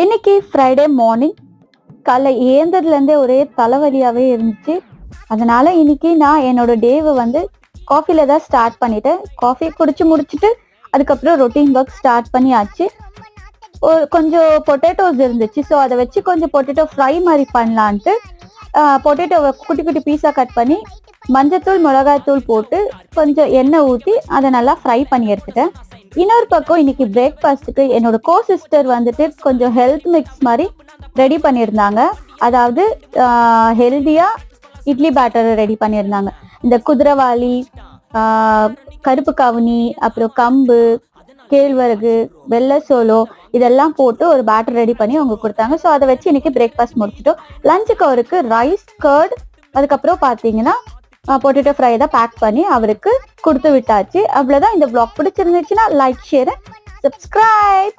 இன்னைக்கு Friday morning காலை ஏந்ததுலேருந்தே ஒரே தலைவலியாகவே இருந்துச்சு. அதனால இன்னைக்கு நான் என்னோட டேவை காஃபில தான் ஸ்டார்ட் பண்ணிட்டேன். காஃபி குடிச்சு முடிச்சுட்டு அதுக்கப்புறம் ரொட்டீன் ஒர்க் ஸ்டார்ட் பண்ணியாச்சு. கொஞ்சம் பொட்டேட்டோஸ் இருந்துச்சு, ஸோ அதை வச்சு கொஞ்சம் பொட்டேட்டோ ஃப்ரை மாதிரி பண்ணலான்ட்டு பொட்டேட்டோவை குட்டி குட்டி பீஸாக கட் பண்ணி மஞ்சத்தூள் மிளகாய்த்தூள் போட்டு கொஞ்சம் எண்ணெய் ஊற்றி அதை நல்லா ஃப்ரை பண்ணி எடுத்துட்டேன். இன்னொரு பக்கம் இன்னைக்கு பிரேக்ஃபாஸ்ட்டுக்கு என்னோட சிஸ்டர் கொஞ்சம் ஹெல்த் மிக்ஸ் மாதிரி ரெடி பண்ணியிருந்தாங்க. அதாவது ஹெல்த்தியாக இட்லி பேட்டர் ரெடி பண்ணியிருந்தாங்க. இந்த குதிரைவாளி, கருப்பு கவுனி, அப்புறம் கம்பு, கேழ்வரகு, வெள்ளை சோளம் இதெல்லாம் போட்டு ஒரு பேட்டர் ரெடி பண்ணி அவங்க கொடுத்தாங்க. ஸோ அதை வச்சு இன்னைக்கு பிரேக்ஃபாஸ்ட் முடிச்சிட்டோம். லஞ்சுக்கு அவருக்கு ரைஸ், கர்ட், அதுக்கப்புறம் பார்த்தீங்கன்னா பொட்டேட்டோ ஃப்ரை தான் பேக் பண்ணி அவருக்கு கொடுத்து விட்டாச்சு. அவ்வளோதான். இந்த vlog பிடிச்சிருந்துச்சுன்னா லைக், ஷேர், சப்ஸ்கிரைப்.